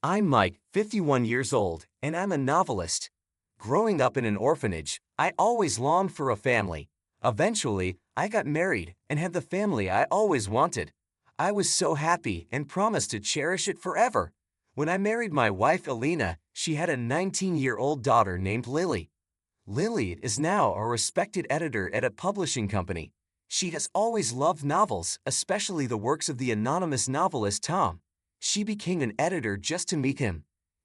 I'm Mike, 51 years old, and I'm a novelist. Growing up in an orphanage, I always longed for a family. Eventually, I got married and had the family I always wanted. I was so happy and promised to cherish it forever. When I married my wife Alina, she had a 19-year-old daughter named Lily. Lily is now a respected editor at a publishing company. She has always loved novels, especially the works of the anonymous novelist Tom. She became an editor just to meet him.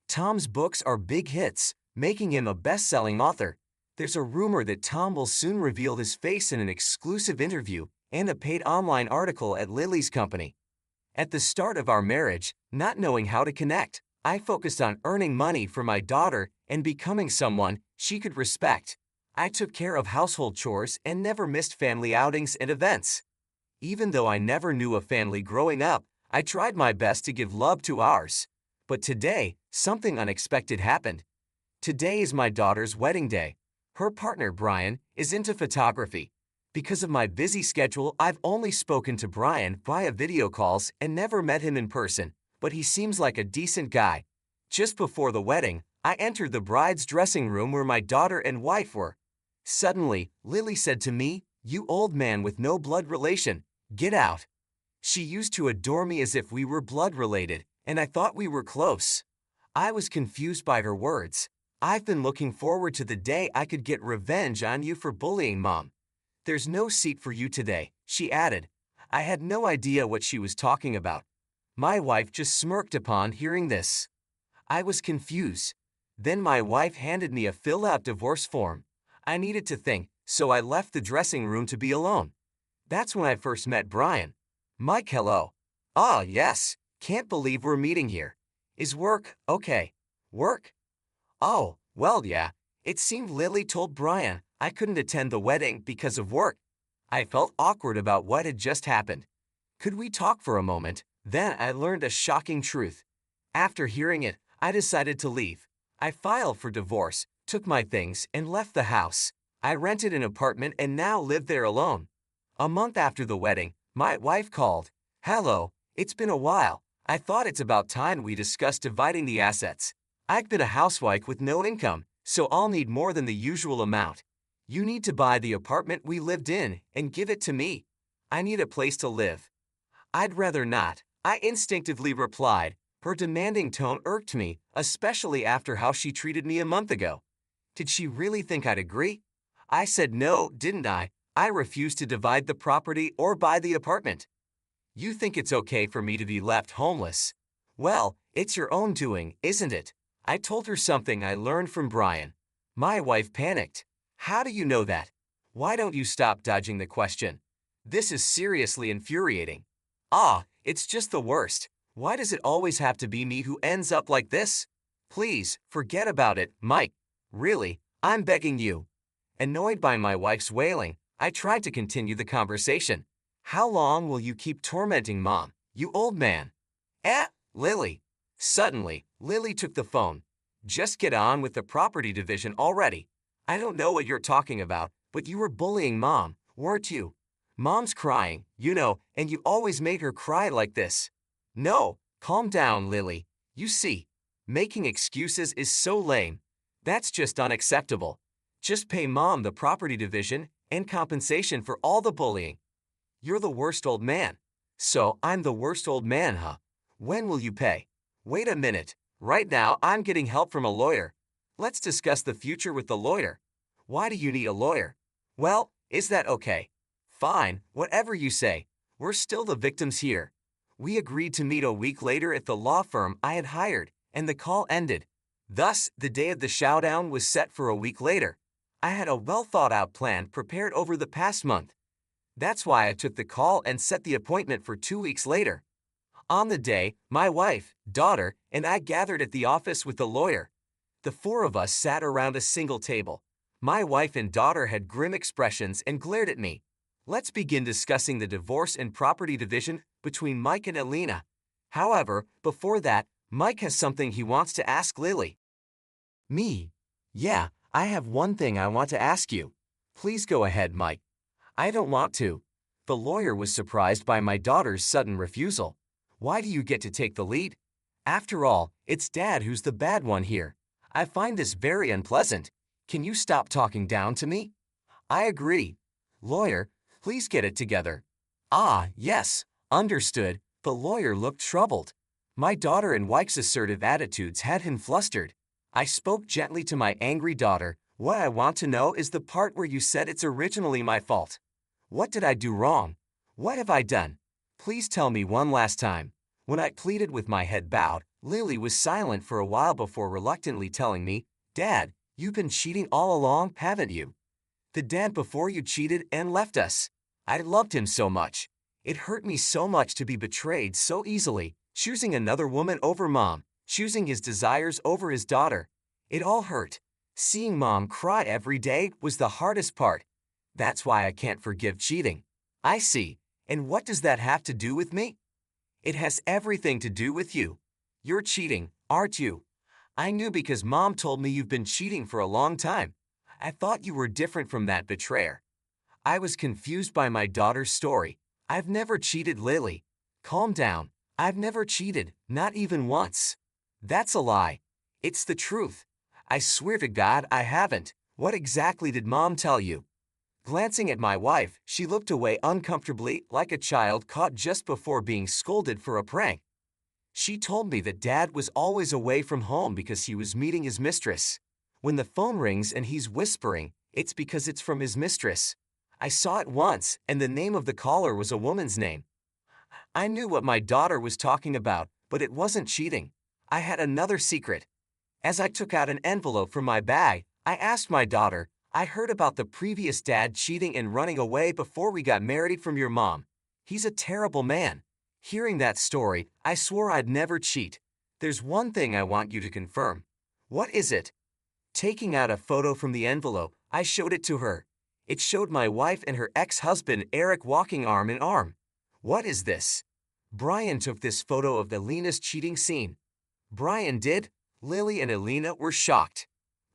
Tom's books are big hits, making him a best-selling author. There's a rumor that Tom will soon reveal his face in an exclusive interview and a paid online article at Lily's company. At the start of our marriage, not knowing how to connect, I focused on earning money for my daughter and becoming someone she could respect. I took care of household chores and never missed family outings and events. Even though I never knew a family growing up, I tried my best to give love to ours. But today, something unexpected happened. Today is my daughter's wedding day. Her partner, Brian, is into photography. Because of my busy schedule, I've only spoken to Brian via video calls and never met him in person, but he seems like a decent guy. Just before the wedding, I entered the bride's dressing room where my daughter and wife were. Suddenly, Lily said to me, "You old man with no blood relation, get out." She used to adore me as if we were blood related, and I thought we were close. I was confused by her words. "I've been looking forward to the day I could get revenge on you for bullying Mom. There's no seat for you today," she added. I had no idea what she was talking about. My wife just smirked upon hearing this. I was confused. Then my wife handed me a filled-out divorce form. I needed to think, so I left the dressing room to be alone. That's when I first met Brian. "Mike, hello." "Ah, yes. Can't believe we're meeting here. Is work okay?" "Work? Oh, well, yeah. It seemed Lily told Brian I couldn't attend the wedding because of work." I felt awkward about what had just happened. "Could we talk for a moment?" Then I learned a shocking truth. After hearing it, I decided to leave. I filed for divorce, took my things, and left the house. I rented an apartment and now live there alone. A month after the wedding, my wife called. "Hello, it's been a while. I thought it's about time we discussed dividing the assets. I've been a housewife with no income, so I'll need more than the usual amount. You need to buy the apartment we lived in and give it to me. I need a place to live." "I'd rather not," I instinctively replied. Her demanding tone irked me, especially after how she treated me a month ago. Did she really think I'd agree? I said no, didn't I? I refused to divide the property or buy the apartment. "You think it's okay for me to be left homeless? Well, it's your own doing, isn't it?" I told her something I learned from Brian. My wife panicked. "How do you know that? Why don't you stop dodging the question? This is seriously infuriating." "Ah, it's just the worst. Why does it always have to be me who ends up like this? Please, forget about it, Mike. Really, I'm begging you." Annoyed by my wife's wailing, I tried to continue the conversation. "How long will you keep tormenting Mom, you old man?" Lily." Suddenly, Lily took the phone. "Just get on with the property division already. I don't know what you're talking about, but you were bullying Mom, weren't you? Mom's crying, and you always made her cry like this." "No, calm down, Lily. You see, making excuses is so lame. That's just unacceptable. Just pay Mom the property division and compensation for all the bullying." "You're the worst old man." "So I'm the worst old man, huh? When will you pay?" "Wait a minute. Right now I'm getting help from a lawyer. Let's discuss the future with the lawyer." "Why do you need a lawyer?" "Well, is that okay?" "Fine, whatever you say. We're still the victims here." We agreed to meet a week later at the law firm I had hired, and the call ended. Thus, the day of the showdown was set for a week later. I had a well-thought-out plan prepared over the past month. That's why I took the call and set the appointment for 2 weeks later. On the day, my wife, daughter, and I gathered at the office with the lawyer. The four of us sat around a single table. My wife and daughter had grim expressions and glared at me. "Let's begin discussing the divorce and property division between Mike and Alina. However, before that, Mike has something he wants to ask Lily." "Me? Yeah, I have one thing I want to ask you." "Please go ahead, Mike." "I don't want to." The lawyer was surprised by my daughter's sudden refusal. "Why do you get to take the lead? After all, It's Dad who's the bad one here. I find this very unpleasant. Can you stop talking down to me? I agree. Lawyer, please get it together. Ah, yes, understood. The lawyer looked troubled. My daughter and wife's assertive attitudes had him flustered. I spoke gently to my angry daughter. What I want to know is the part where you said it's originally my fault. What did I do wrong? What have I done? Please tell me one last time. When I pleaded with my head bowed, Lily was silent for a while before reluctantly telling me, Dad, you've been cheating all along, haven't you? The dad before you cheated and left us. I loved him so much. It hurt me so much to be betrayed so easily, choosing another woman over Mom, choosing his desires over his daughter. It all hurt. Seeing Mom cry every day was the hardest part. That's why I can't forgive cheating. I see. And what does that have to do with me? It has everything to do with you. You're cheating, aren't you? I knew because Mom told me you've been cheating for a long time. I thought you were different from that betrayer. I was confused by my daughter's story. I've never cheated, Lily. Calm down. I've never cheated, not even once. That's a lie. It's the truth. I swear to God I haven't. What exactly did Mom tell you? Glancing at my wife, she looked away uncomfortably like a child caught just before being scolded for a prank. She told me that Dad was always away from home because he was meeting his mistress. When the phone rings and he's whispering, it's because it's from his mistress. I saw it once, and the name of the caller was a woman's name. I knew what my daughter was talking about, but it wasn't cheating. I had another secret. As I took out an envelope from my bag, I asked my daughter, I heard about the previous dad cheating and running away before we got married from your mom. He's a terrible man. Hearing that story, I swore I'd never cheat. There's one thing I want you to confirm. What is it? Taking out a photo from the envelope, I showed it to her. It showed my wife and her ex-husband Eric walking arm in arm. What is this? Brian took this photo of Alina's cheating scene. Brian did? Lily and Alina were shocked.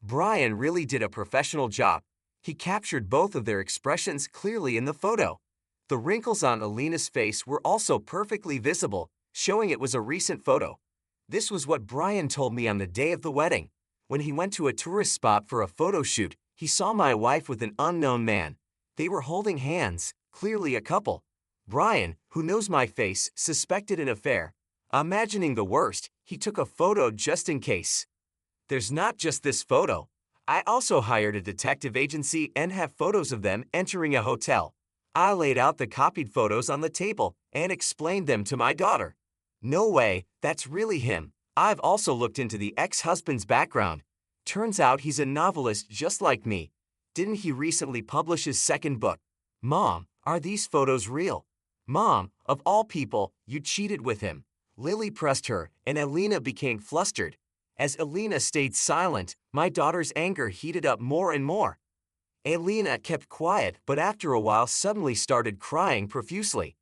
Brian really did a professional job. He captured both of their expressions clearly in the photo. The wrinkles on Alina's face were also perfectly visible, showing it was a recent photo. This was what Brian told me on the day of the wedding. When he went to a tourist spot for a photo shoot, he saw my wife with an unknown man. They were holding hands, clearly a couple. Brian, who knows my face, suspected an affair. Imagining the worst, he took a photo just in case. There's not just this photo. I also hired a detective agency and have photos of them entering a hotel. I laid out the copied photos on the table and explained them to my daughter. No way, that's really him. I've also looked into the ex-husband's background. Turns out he's a novelist just like me. Didn't he recently publish his second book? Mom, are these photos real? Mom, of all people, you cheated with him. Lily pressed her, and Alina became flustered. As Alina stayed silent, my daughter's anger heated up more and more. Alina kept quiet, but after a while suddenly started crying profusely.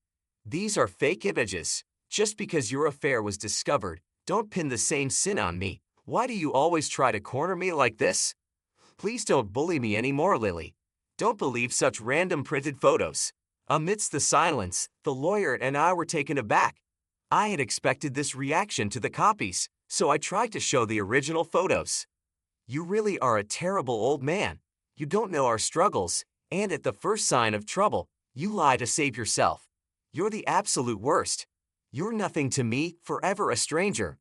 These are fake images. Just because your affair was discovered, don't pin the same sin on me. Why do you always try to corner me like this? Please don't bully me anymore, Lily. Don't believe such random printed photos. Amidst the silence, the lawyer and I were taken aback. I had expected this reaction to the copies, so I tried to show the original photos. You really are a terrible old man. You don't know our struggles, and at the first sign of trouble, you lie to save yourself. You're the absolute worst. You're nothing to me, forever a stranger.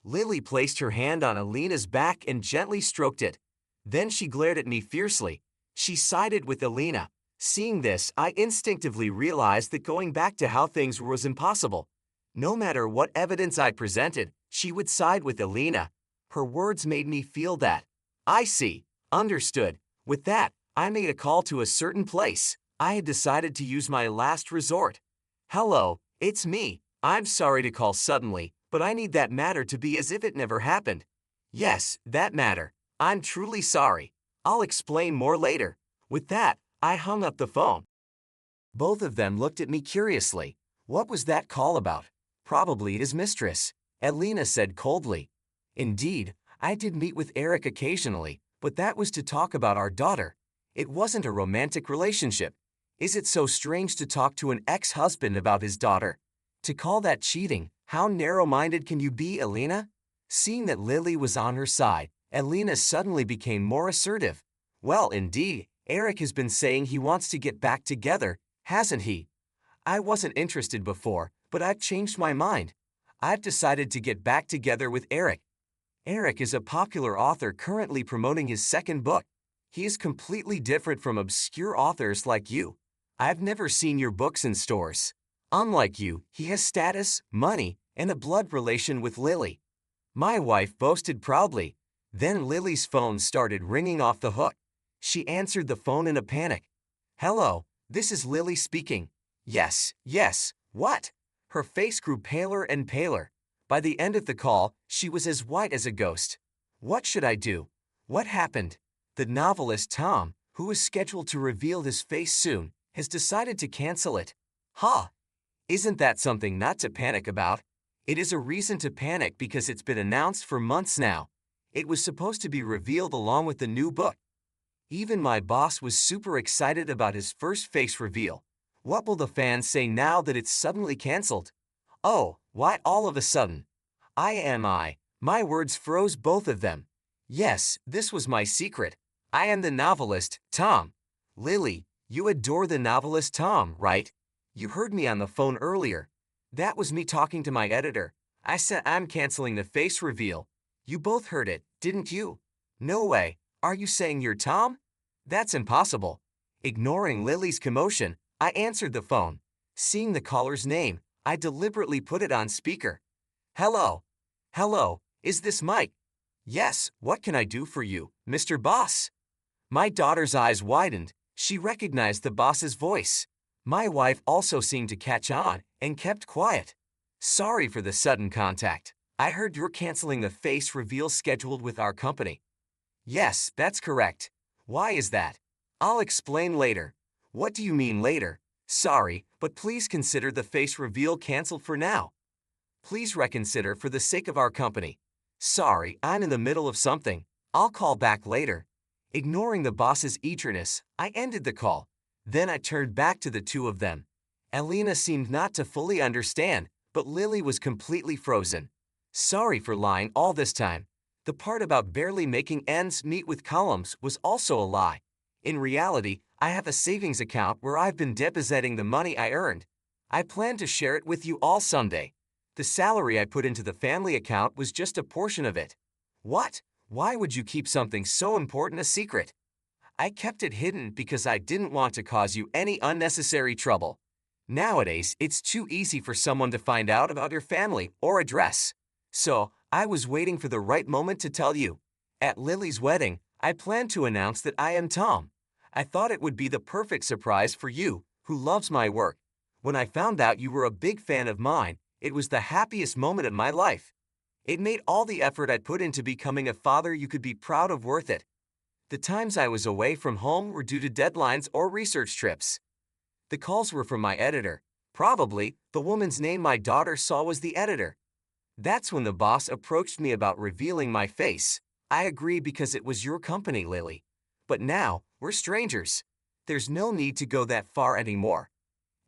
Lily placed her hand on Alina's back and gently stroked it. Then she glared at me fiercely. She sided with Alina. Seeing this, I instinctively realized that going back to how things were was impossible. No matter what evidence I presented, she would side with Alina. Her words made me feel that. I see. Understood. With that, I made a call to a certain place. I had decided to use my last resort. Hello, it's me. I'm sorry to call suddenly, but I need that matter to be as if it never happened. Yes, that matter. I'm truly sorry. I'll explain more later. With that, I hung up the phone. Both of them looked at me curiously. What was that call about? Probably his mistress, Alina said coldly. Indeed, I did meet with Eric occasionally, but that was to talk about our daughter. It wasn't a romantic relationship. Is it so strange to talk to an ex-husband about his daughter? To call that cheating, how narrow-minded can you be, Alina? Seeing that Lily was on her side, Elena suddenly became more assertive. Well, indeed, Eric has been saying he wants to get back together, hasn't he? I wasn't interested before, but I've changed my mind. I've decided to get back together with Eric. Eric is a popular author currently promoting his second book. He is completely different from obscure authors like you. I've never seen your books in stores. Unlike you, he has status, money, and a blood relation with Lily. My wife boasted proudly. Then Lily's phone started ringing off the hook. She answered the phone in a panic. Hello, this is Lily speaking. Yes, what? Her face grew paler and paler. By the end of the call, she was as white as a ghost. What should I do? What happened? The novelist Tom, who is scheduled to reveal his face soon, has decided to cancel it. Ha! Isn't that something not to panic about? It is a reason to panic because it's been announced for months now. It was supposed to be revealed along with the new book. Even my boss was super excited about his first face reveal. What will the fans say now that it's suddenly cancelled? Oh, why all of a sudden? My words froze both of them. Yes, this was my secret. I am the novelist, Tom. Lily, you adore the novelist Tom, right? You heard me on the phone earlier. That was me talking to my editor. I said I'm canceling the face reveal. You both heard it, didn't you? No way. Are you saying you're Tom? That's impossible. Ignoring Lily's commotion, I answered the phone. Seeing the caller's name, I deliberately put it on speaker. Hello, is this Mike? Yes, what can I do for you, Mr. Boss? My daughter's eyes widened. She recognized the boss's voice. My wife also seemed to catch on and kept quiet. Sorry for the sudden contact. I heard you're canceling the face reveal scheduled with our company. Yes, that's correct. Why is that? I'll explain later. What do you mean later? Sorry, but please consider the face reveal canceled for now. Please reconsider for the sake of our company. Sorry, I'm in the middle of something. I'll call back later. Ignoring the boss's eagerness, I ended the call. Then I turned back to the two of them. Elena seemed not to fully understand, but Lily was completely frozen. Sorry for lying all this time. The part about barely making ends meet with columns was also a lie. In reality, I have a savings account where I've been depositing the money I earned. I plan to share it with you all someday. The salary I put into the family account was just a portion of it. What? Why would you keep something so important a secret? I kept it hidden because I didn't want to cause you any unnecessary trouble. Nowadays, it's too easy for someone to find out about your family or address. So, I was waiting for the right moment to tell you. At Lily's wedding, I planned to announce that I am Tom. I thought it would be the perfect surprise for you, who loves my work. When I found out you were a big fan of mine, it was the happiest moment of my life. It made all the effort I'd put into becoming a father you could be proud of worth it. The times I was away from home were due to deadlines or research trips. The calls were from my editor. Probably, the woman's name my daughter saw was the editor. That's when the boss approached me about revealing my face. I agree because it was your company, Lily. But now, we're strangers. There's no need to go that far anymore.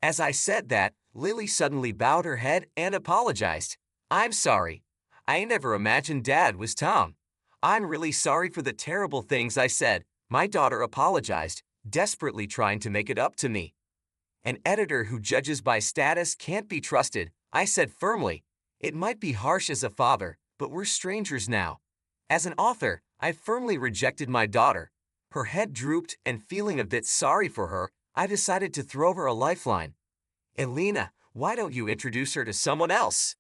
As I said that, Lily suddenly bowed her head and apologized. I'm sorry. I never imagined Dad was Tom. I'm really sorry for the terrible things I said. My daughter apologized, desperately trying to make it up to me. An editor who judges by status can't be trusted, I said firmly. It might be harsh as a father, but we're strangers now. As an author, I firmly rejected my daughter. Her head drooped, and feeling a bit sorry for her, I decided to throw her a lifeline. Elena, why don't you introduce her to someone else?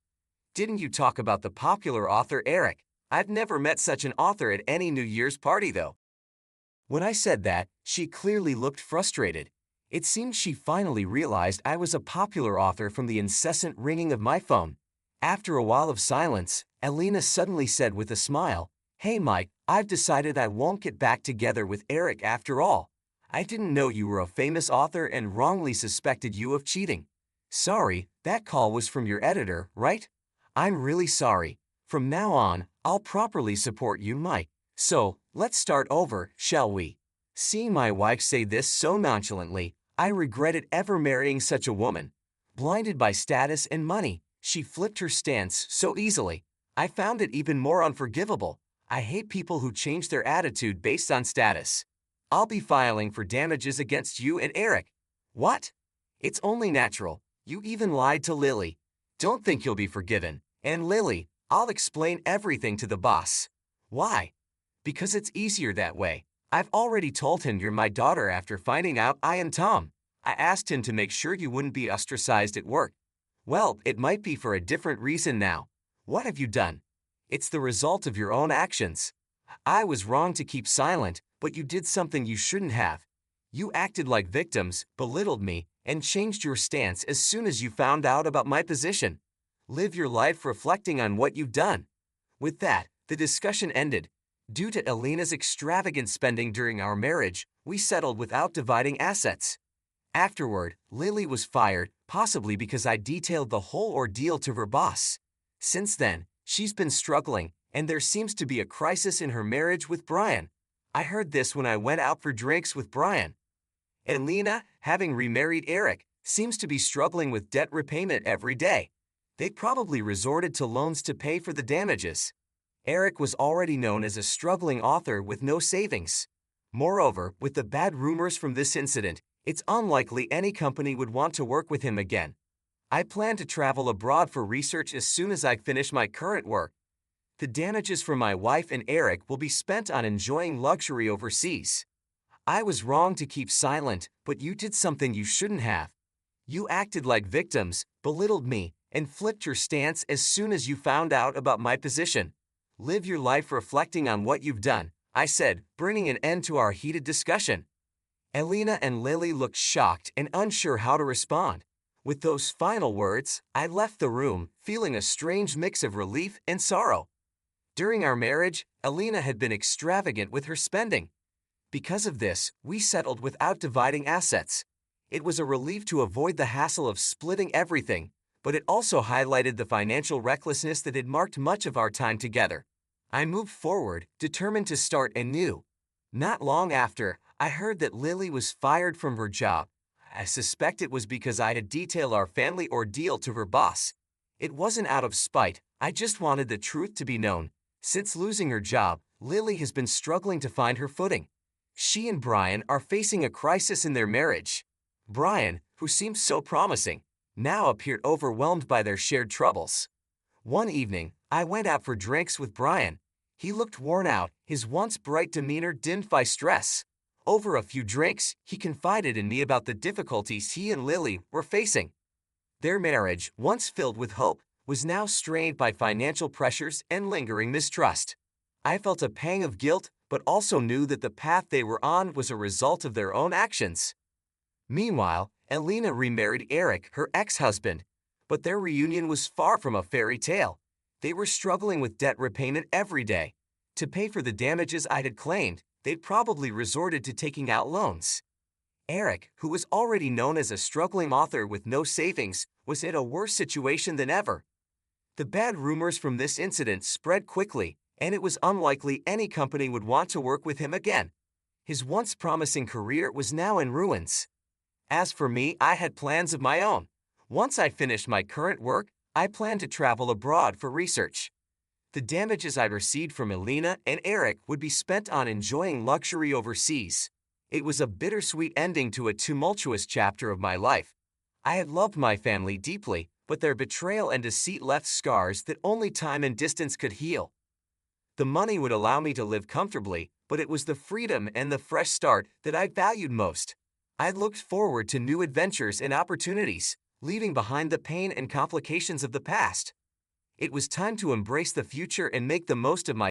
Didn't you talk about the popular author Eric? I've never met such an author at any New Year's party though. When I said that, she clearly looked frustrated. It seemed she finally realized I was a popular author from the incessant ringing of my phone. After a while of silence, Elena suddenly said with a smile, Hey Mike, I've decided I won't get back together with Eric after all. I didn't know you were a famous author and wrongly suspected you of cheating. Sorry, that call was from your editor, right? I'm really sorry. From now on, I'll properly support you, Mike. So, let's start over, shall we? Seeing my wife say this so nonchalantly, I regretted ever marrying such a woman. Blinded by status and money, she flipped her stance so easily. I found it even more unforgivable. I hate people who change their attitude based on status. I'll be filing for damages against you and Eric. What? It's only natural. You even lied to Lily. Don't think you'll be forgiven. And Lily, I'll explain everything to the boss. Why? Because it's easier that way. I've already told him you're my daughter after finding out I am Tom. I asked him to make sure you wouldn't be ostracized at work. Well, it might be for a different reason now. What have you done? It's the result of your own actions. I was wrong to keep silent, but you did something you shouldn't have. You acted like victims, belittled me, and changed your stance as soon as you found out about my position. Live your life reflecting on what you've done. With that, the discussion ended. Due to Elena's extravagant spending during our marriage, we settled without dividing assets. Afterward, Lily was fired, possibly because I detailed the whole ordeal to her boss. Since then, she's been struggling, and there seems to be a crisis in her marriage with Brian. I heard this when I went out for drinks with Brian. Elena, having remarried Eric, seems to be struggling with debt repayment every day. They probably resorted to loans to pay for the damages. Eric was already known as a struggling author with no savings. Moreover, with the bad rumors from this incident, it's unlikely any company would want to work with him again. I plan to travel abroad for research as soon as I finish my current work. The damages for my wife and Eric will be spent on enjoying luxury overseas. I was wrong to keep silent, but you did something you shouldn't have. You acted like victims, belittled me, and flipped your stance as soon as you found out about my position. Live your life reflecting on what you've done, I said, bringing an end to our heated discussion. Elena and Lily looked shocked and unsure how to respond. With those final words, I left the room, feeling a strange mix of relief and sorrow. During our marriage, Elena had been extravagant with her spending. Because of this, we settled without dividing assets. It was a relief to avoid the hassle of splitting everything, but it also highlighted the financial recklessness that had marked much of our time together. I moved forward, determined to start anew. Not long after, I heard that Lily was fired from her job. I suspect it was because I had detailed our family ordeal to her boss. It wasn't out of spite, I just wanted the truth to be known. Since losing her job, Lily has been struggling to find her footing. She and Brian are facing a crisis in their marriage. Brian, who seemed so promising, now appeared overwhelmed by their shared troubles. One evening, I went out for drinks with Brian. He looked worn out, his once bright demeanor dimmed by stress. Over a few drinks, he confided in me about the difficulties he and Lily were facing. Their marriage, once filled with hope, was now strained by financial pressures and lingering mistrust. I felt a pang of guilt, but also knew that the path they were on was a result of their own actions. Meanwhile, Elena remarried Eric, her ex-husband, but their reunion was far from a fairy tale. They were struggling with debt repayment every day. To pay for the damages I had claimed, they'd probably resorted to taking out loans. Eric, who was already known as a struggling author with no savings, was in a worse situation than ever. The bad rumors from this incident spread quickly, and it was unlikely any company would want to work with him again. His once promising career was now in ruins. As for me, I had plans of my own. Once I finished my current work, I planned to travel abroad for research. The damages I received from Elena and Eric would be spent on enjoying luxury overseas. It was a bittersweet ending to a tumultuous chapter of my life. I had loved my family deeply, but their betrayal and deceit left scars that only time and distance could heal. The money would allow me to live comfortably, but it was the freedom and the fresh start that I valued most. I looked forward to new adventures and opportunities, leaving behind the pain and complications of the past. It was time to embrace the future and make the most of my